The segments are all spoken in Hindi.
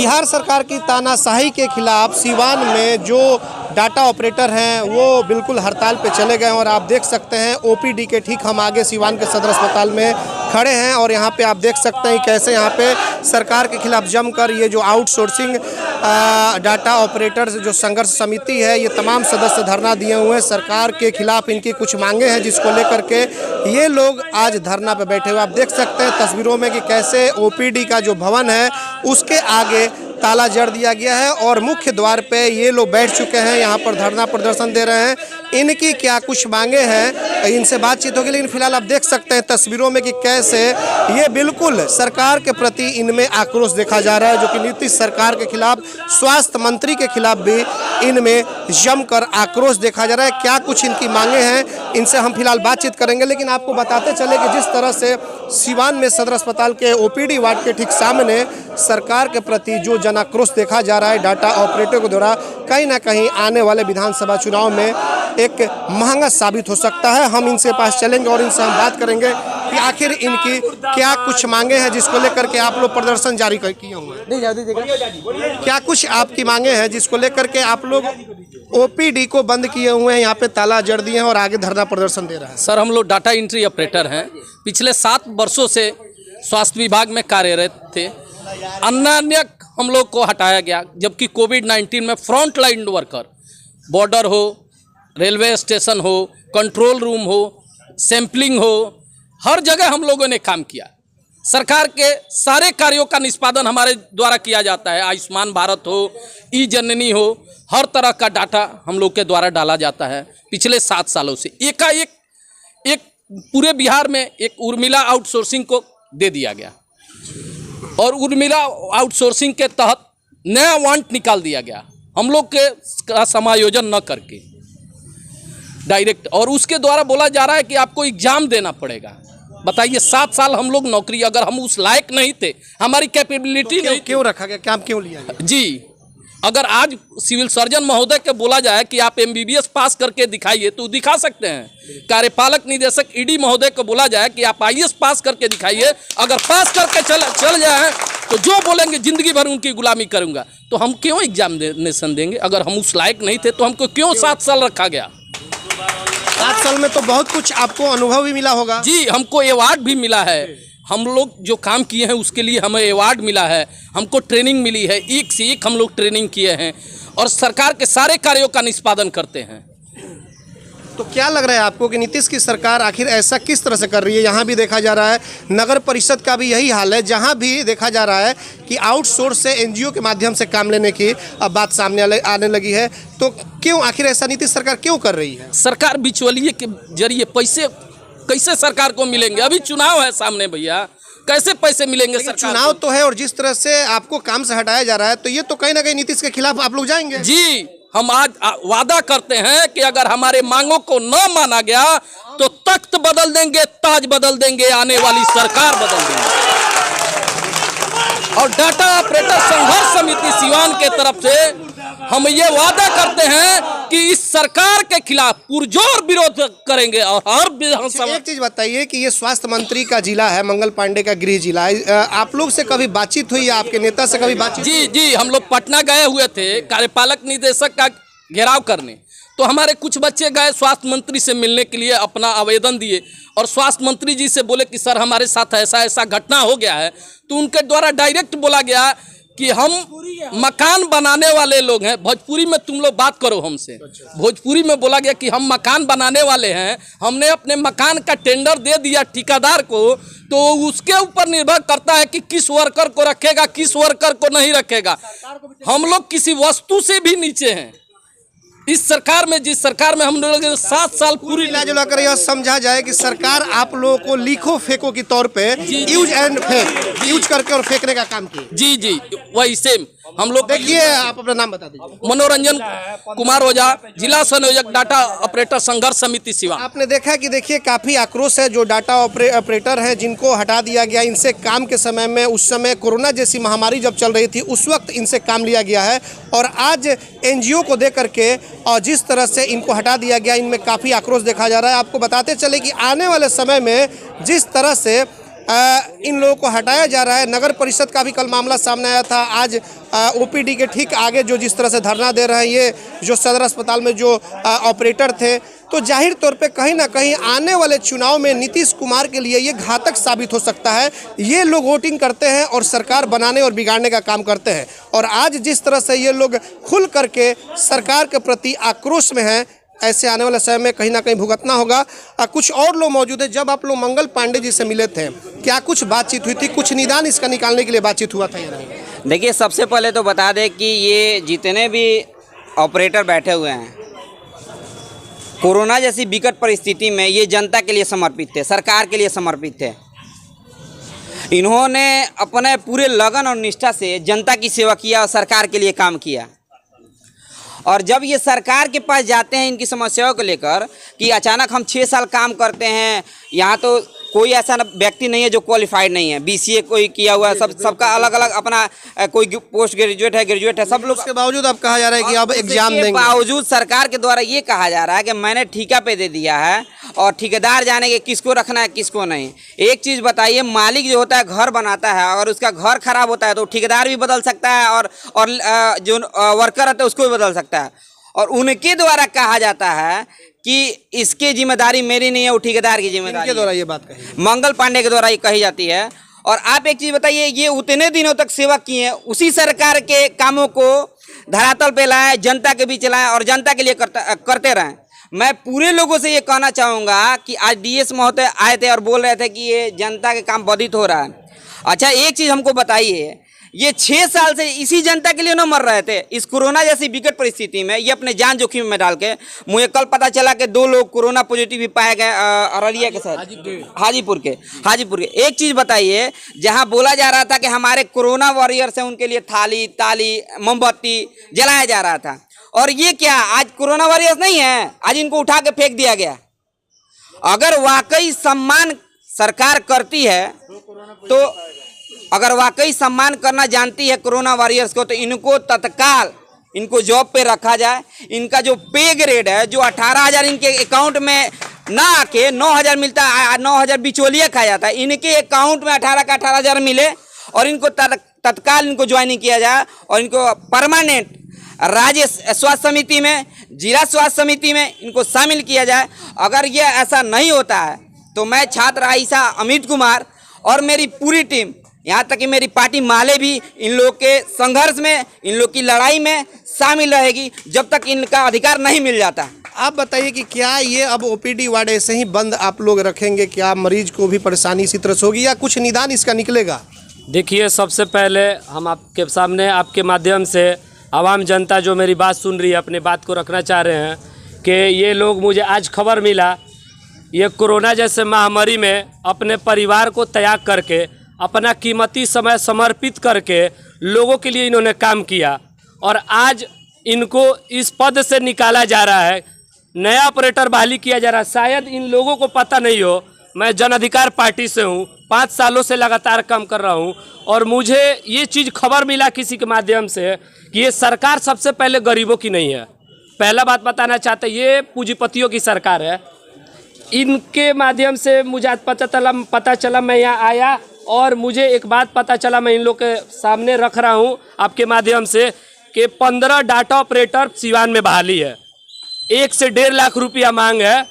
बिहार सरकार की तानाशाही के खिलाफ सीवान में जो डाटा ऑपरेटर हैं वो बिल्कुल हड़ताल पे चले गए और आप देख सकते हैं ओपीडी के ठीक हम आगे सीवान के सदर अस्पताल में खड़े हैं और यहाँ पे आप देख सकते हैं कैसे यहाँ पे सरकार के खिलाफ जमकर ये जो आउटसोर्सिंग डाटा ऑपरेटर जो संघर्ष समिति है ये तमाम सदस्य धरना दिए हुए हैं। सरकार के खिलाफ इनकी कुछ मांगे हैं जिसको लेकर के ये लोग आज धरना पे बैठे हुए आप देख सकते हैं तस्वीरों में कि कैसे ओपीडी का जो भवन है उसके आगे ताला जड़ दिया गया है और मुख्य द्वार पे ये लोग बैठ चुके हैं, यहाँ पर धरना प्रदर्शन दे रहे हैं। इनकी क्या कुछ मांगे हैं इनसे बातचीत होगी, लेकिन फिलहाल आप देख सकते हैं तस्वीरों में कि कैसे ये बिल्कुल सरकार के प्रति इनमें आक्रोश देखा जा रहा है, जो कि नीतीश सरकार के खिलाफ, स्वास्थ्य मंत्री के खिलाफ भी इनमें जमकर आक्रोश देखा जा रहा है। क्या कुछ इनकी मांगे हैं इनसे हम फिलहाल बातचीत करेंगे, लेकिन आपको बताते चले कि जिस तरह से सीवान में सदर अस्पताल के ओपीडी वार्ड के ठीक सामने सरकार के प्रति जो जन आक्रोश देखा जा रहा है डाटा ऑपरेटर के द्वारा, कहीं ना कहीं आने वाले विधानसभा चुनाव में एक महंगा साबित हो सकता है। हम इनसे पास चलेंगे और इनसे हम बात करेंगे कि आखिर इनकी क्या कुछ मांगे हैं जिसको लेकर के आप लोग प्रदर्शन जारी किए हुए हैं। क्या कुछ आपकी मांगे हैं जिसको लेकर के आप लोग ओपीडी को बंद किए हुए हैं, यहाँ पे ताला जड़ दिए हैं और आगे धरना प्रदर्शन दे रहा है? सर, हम लोग डाटा एंट्री ऑपरेटर हैं, पिछले 7 वर्षों से स्वास्थ्य विभाग में कार्यरत थे। अन्य हम लोग को हटाया गया, जबकि कोविड-19 में फ्रंट लाइन वर्कर, बॉर्डर हो, रेलवे स्टेशन हो, कंट्रोल रूम हो, सैंपलिंग हो, हर जगह हम लोगों ने काम किया। सरकार के सारे कार्यों का निष्पादन हमारे द्वारा किया जाता है। आयुष्मान भारत हो, ई जननी हो, हर तरह का डाटा हम लोग के द्वारा डाला जाता है। पिछले 7 सालों से एकाएक एक पूरे बिहार में एक उर्मिला आउटसोर्सिंग को दे दिया गया और उर्मिला आउटसोर्सिंग के तहत नया वांट निकाल दिया गया हम लोग के समायोजन न करके डायरेक्ट, और उसके द्वारा बोला जा रहा है कि आपको एग्जाम देना पड़ेगा। बताइए, 7 साल हम लोग नौकरी, अगर हम उस लायक नहीं थे, हमारी कैपेबिलिटी नहीं, क्यों रखा गया, क्या क्यों लिया गया? जी, अगर आज सिविल सर्जन महोदय के बोला जाए कि आप MBBS पास करके दिखाइए तो दिखा सकते हैं। कार्यपालक निदेशक ईडी महोदय को बोला जाए कि आप IAS पास करके दिखाइए, अगर पास करके चल जाए तो जो बोलेंगे जिंदगी भर उनकी गुलामी करूंगा। तो हम क्यों एग्जामिनेशन देंगे? अगर हम उस लायक नहीं थे तो हमको क्यों 7 साल रखा गया? 7 साल में तो बहुत कुछ आपको अनुभव भी मिला होगा। जी, हमको अवार्ड भी मिला है। हम लोग जो काम किए हैं उसके लिए हमें अवार्ड मिला है, हमको ट्रेनिंग मिली है, एक से एक हम लोग ट्रेनिंग किए हैं और सरकार के सारे कार्यों का निष्पादन करते हैं। तो क्या लग रहा है आपको कि नीतीश की सरकार आखिर ऐसा किस तरह से कर रही है? यहाँ भी देखा जा रहा है, नगर परिषद का भी यही हाल है, जहाँ भी देखा जा रहा है कि आउटसोर्स से NGO के माध्यम से काम लेने की अब बात सामने आने लगी है। तो क्यों आखिर ऐसा नीतीश सरकार क्यों कर रही है? सरकार बिचौलिए के जरिए पैसे कैसे सरकार को मिलेंगे? अभी चुनाव है सामने भैया, कैसे पैसे मिलेंगे सरकार? चुनाव तो है और जिस तरह से आपको काम से हटाया जा रहा है तो ये तो कहीं ना कहीं नीतीश के खिलाफ आप लोग जाएंगे। जी, हम आज वादा करते हैं कि अगर हमारे मांगों को न माना गया तो तख्त बदल देंगे, ताज बदल देंगे, आने वाली सरकार बदल देंगे। और डाटा ऑपरेटर संघर्ष समिति सीवान के तरफ से हम ये वादा करते हैं कि इस सरकार के खिलाफ पुरजोर विरोध करेंगे। और हर एक चीज बताइए कि ये स्वास्थ्य मंत्री का जिला है, मंगल पांडे का गृह जिला है, आप लोग से कभी बातचीत हुई या आपके नेता से कभी बातचीत? जी, हम लोग पटना गए हुए थे कार्यपालक निदेशक का घेराव करने, तो हमारे कुछ बच्चे गए स्वास्थ्य मंत्री से मिलने के लिए, अपना आवेदन दिए और स्वास्थ्य मंत्री जी से बोले कि सर हमारे साथ ऐसा ऐसा घटना हो गया है। तो उनके द्वारा डायरेक्ट बोला गया कि हम मकान बनाने वाले लोग हैं, भोजपुरी में तुम लोग बात करो हमसे। भोजपुरी में बोला गया कि हम मकान बनाने वाले हैं, हमने अपने मकान का टेंडर दे दिया ठेकेदार को, तो उसके ऊपर निर्भर करता है कि किस वर्कर को रखेगा, किस वर्कर को नहीं रखेगा। हम लोग किसी वस्तु से भी नीचे हैं इस सरकार में, जिस सरकार में हम लोग 7 साल पूरी मिला कर यह समझा जाए कि सरकार आप लोगों को लिखो फेंको के तौर पे यूज एंड फेक, यूज करके और फेंकने का काम किया। जी, वही सेम हम लोग। देखिए, आप अपना नाम बता दीजिए। मनोरंजन कुमार ओझा, जिला संयोजक डाटा ऑपरेटर संघर्ष समिति सीवान। आपने देखा कि देखिए काफ़ी आक्रोश है, जो डाटा ऑपरेटर हैं जिनको हटा दिया गया, इनसे काम के समय में, उस समय कोरोना जैसी महामारी जब चल रही थी उस वक्त इनसे काम लिया गया है और आज NGO को दे करके और जिस तरह से इनको हटा दिया गया, इनमें काफ़ी आक्रोश देखा जा रहा है। आपको बताते चले कि आने वाले समय में जिस तरह से इन लोगों को हटाया जा रहा है। नगर परिषद का भी कल मामला सामने आया था। आज ओपीडी के ठीक आगे जो जिस तरह से धरना दे रहे हैं ये जो सदर अस्पताल में जो ऑपरेटर थे, तो जाहिर तौर पे कहीं ना कहीं आने वाले चुनाव में नीतीश कुमार के लिए ये घातक साबित हो सकता है। ये लोग वोटिंग करते हैं और सरकार बनाने और बिगाड़ने का काम करते हैं, और आज जिस तरह से ये लोग खुल करके सरकार के प्रति आक्रोश में हैं, ऐसे आने वाले समय में कहीं ना कहीं भुगतना होगा। कुछ और लोग मौजूद हैं। जब आप लोग मंगल पांडे जी से मिले थे, क्या कुछ बातचीत हुई थी, कुछ निदान इसका निकालने के लिए बातचीत हुआ था या नहीं? देखिए, सबसे पहले तो बता दें कि ये जितने भी ऑपरेटर बैठे हुए हैं, कोरोना जैसी विकट परिस्थिति में ये जनता के लिए समर्पित थे, सरकार के लिए समर्पित थे। इन्होंने अपने पूरे लगन और निष्ठा से जनता की सेवा किया और सरकार के लिए काम किया। और जब ये सरकार के पास जाते हैं इनकी समस्याओं को लेकर कि अचानक हम 6 साल काम करते हैं, यहाँ तो कोई ऐसा व्यक्ति नहीं है जो क्वालिफाइड नहीं है, बीसीए कोई किया हुआ है, सबका अलग अलग अपना कोई पोस्ट ग्रेजुएट है, सब लोग। उसके बावजूद अब कहा जा रहा है कि अब एग्जाम देंगे। बावजूद सरकार के द्वारा ये कहा जा रहा है कि मैंने ठेका पे दे दिया है और ठेकेदार जाने के किसको रखना है किसको नहीं। एक चीज़ बताइए, मालिक जो होता है घर बनाता है, अगर उसका घर खराब होता है तो ठेकेदार भी बदल सकता है और जो वर्कर रहता है उसको भी बदल सकता है। और उनके द्वारा कहा जाता है कि इसकी जिम्मेदारी मेरी नहीं है, वो ठेकेदार की जिम्मेदारी। के द्वारा ये बात कही, मंगल पांडे के द्वारा ये कही जाती है। और आप एक चीज़ बताइए, ये उतने दिनों तक सेवा किए हैं, उसी सरकार के कामों को धरातल पे लाए, जनता के बीच लाए और जनता के लिए करते रहें। मैं पूरे लोगों से ये कहना चाहूँगा कि आज डीएस महोदय आए थे और बोल रहे थे कि ये जनता के काम बाधित हो रहा है। अच्छा, एक चीज़ हमको बताइए, ये 6 साल से इसी जनता के लिए न मर रहे थे। इस कोरोना जैसी विकट परिस्थिति में ये अपने जान जोखिम में डाल के, मुझे कल पता चला कि 2 लोग कोरोना पॉजिटिव भी पाए गए अररिया के साथ, हाजीपुर के। एक चीज़ बताइए, जहां बोला जा रहा था कि हमारे कोरोना वॉरियर्स हैं, उनके लिए थाली ताली मोमबत्ती जलाया जा रहा था, और ये क्या आज कोरोना वॉरियर्स नहीं है, आज इनको उठा के फेंक दिया गया। अगर वाकई सम्मान सरकार करती है तो अगर वाकई सम्मान करना जानती है कोरोना वॉरियर्स को, तो इनको तत्काल इनको जॉब पे रखा जाए। इनका जो पे ग्रेड है, जो 18,000 इनके अकाउंट में ना आके 9,000 मिलता है, 9,000 बिचौलिया खा जाता है, इनके अकाउंट में 18 का 18,000 मिले और इनको तत्काल इनको ज्वाइनिंग किया जाए और इनको परमानेंट राज्य स्वास्थ्य समिति में, जिला स्वास्थ्य समिति में इनको शामिल किया जाए। अगर ये ऐसा नहीं होता है तो मैं छात्र आयशा अमित कुमार और मेरी पूरी टीम, यहाँ तक कि मेरी पार्टी माले भी इन लोग के संघर्ष में, इन लोग की लड़ाई में शामिल रहेगी जब तक इनका अधिकार नहीं मिल जाता। आप बताइए कि क्या ये अब ओपीडी वार्ड ऐसे ही बंद आप लोग रखेंगे? क्या मरीज को भी परेशानी इसी तरह से होगी या कुछ निदान इसका निकलेगा? देखिए, सबसे पहले हम आपके सामने आपके माध्यम से आवाम जनता जो मेरी बात सुन रही है अपने बात को रखना चाह रहे हैं कि ये लोग, मुझे आज खबर मिला, ये कोरोना जैसे महामारी में अपने परिवार को त्याग करके, अपना कीमती समय समर्पित करके लोगों के लिए इन्होंने काम किया और आज इनको इस पद से निकाला जा रहा है, नया ऑपरेटर बहाली किया जा रहा है। शायद इन लोगों को पता नहीं हो, मैं जन अधिकार पार्टी से हूँ, 5 सालों से लगातार काम कर रहा हूँ और मुझे ये चीज़ खबर मिला किसी के माध्यम से कि ये सरकार सबसे पहले गरीबों की नहीं है। पहला बात बताना चाहते, ये पूंजीपतियों की सरकार है। इनके माध्यम से मुझे आज पता चला, मैं यहाँ आया और मुझे एक बात पता चला, मैं इन लोग के सामने रख रहा हूँ आपके माध्यम से कि 15 डाटा ऑपरेटर सिवान में बहाली है। 1 से 1.5 लाख रुपया मांग है,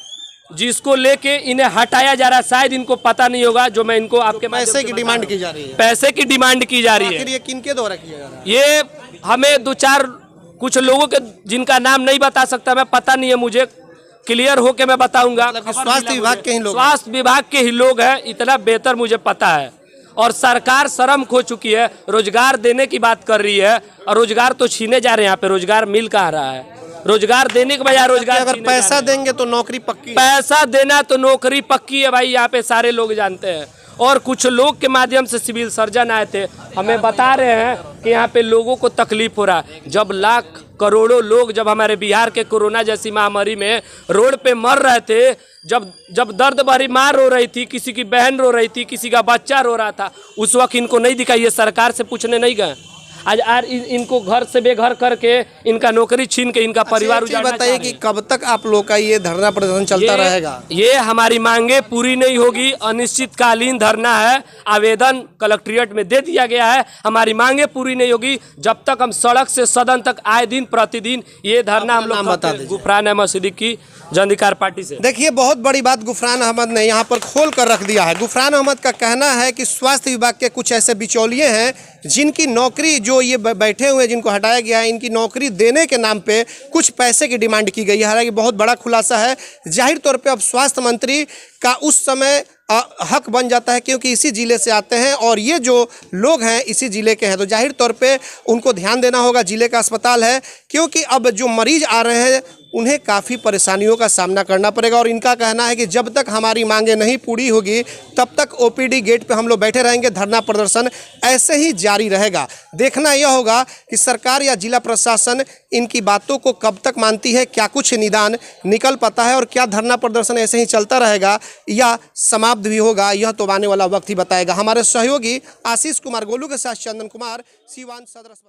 जिसको लेके इन्हें हटाया जा रहा है। शायद इनको पता नहीं होगा जो मैं इनको आपके पैसे की डिमांड की जा रही है। पैसे की डिमांड की जा रही है। ये किनके द्वारा किया जा रहा है? ये हमें 2-4 कुछ लोगों के, जिनका नाम नहीं बता सकता मैं, पता नहीं है मुझे, क्लियर होके मैं बताऊंगा। स्वास्थ्य विभाग के ही लोग, स्वास्थ्य विभाग के ही लोग हैं, इतना बेहतर मुझे पता है। और सरकार शर्म खो चुकी है, रोजगार देने की बात कर रही है और रोजगार तो छीने जा रहे हैं। यहाँ पे रोजगार मिल कहाँ रहा है? रोजगार देने के बजाय रोजगार, अगर पैसा देंगे तो नौकरी पक्की, पैसा देना तो नौकरी पक्की है भाई, यहाँ पे सारे लोग जानते हैं। और कुछ लोग के माध्यम से सिविल सर्जन आए थे, हमें बता रहे हैं कि यहाँ पे लोगों को तकलीफ हो रहा है। जब लाख करोड़ों लोग, जब हमारे बिहार के कोरोना जैसी महामारी में रोड पे मर रहे थे, जब दर्द भरी माँ रो रही थी, किसी की बहन रो रही थी, किसी का बच्चा रो रहा था, उस वक्त इनको नहीं दिखा। ये सरकार से पूछने नहीं गए। आज इनको घर से बेघर करके इनका नौकरी छीन के इनका परिवार अच्छा, एक चीज़ उजाड़ना बताइए चाह कि रहे हैं। कब तक आप लोग का ये धरना प्रदर्शन चलता रहेगा? ये हमारी मांगे पूरी नहीं होगी, अनिश्चितकालीन धरना है। आवेदन कलेक्ट्रेट में दे दिया गया है, हमारी मांगे पूरी नहीं होगी जब तक हम सड़क से सदन तक आए दिन प्रतिदिन ये धरना हम नाम लोग बता दीजिए। गुफरान अहमद सिद्दीकी जन अधिकार पार्टी से। देखिए, बहुत बड़ी बात गुफरान अहमद ने यहाँ पर खोल कर रख दिया है। गुफरान अहमद का कहना है कि स्वास्थ्य विभाग के कुछ ऐसे बिचौलिए हैं जिनकी नौकरी, जो ये बैठे हुए हैं जिनको हटाया गया है, इनकी नौकरी देने के नाम पे कुछ पैसे की डिमांड की गई है। हालांकि बहुत बड़ा खुलासा है। जाहिर तौर पे अब स्वास्थ्य मंत्री का उस समय हक बन जाता है क्योंकि इसी ज़िले से आते हैं और ये जो लोग हैं इसी ज़िले के हैं, तो जाहिर तौर पे उनको ध्यान देना होगा। ज़िले का अस्पताल है, क्योंकि अब जो मरीज आ रहे हैं उन्हें काफ़ी परेशानियों का सामना करना पड़ेगा और इनका कहना है कि जब तक हमारी मांगें नहीं पूरी होगी तब तक ओपीडी गेट पे हम लोग बैठे रहेंगे। धरना प्रदर्शन ऐसे ही जारी रहेगा। देखना यह होगा कि सरकार या जिला प्रशासन इनकी बातों को कब तक मानती है, क्या कुछ निदान निकल पाता है और क्या धरना प्रदर्शन ऐसे ही चलता रहेगा या समाप्त भी होगा, यह तो आने वाला वक्त ही बताएगा। हमारे सहयोगी आशीष कुमार गोलू के साथ चंदन कुमार, सीवान सदर अस्पताल।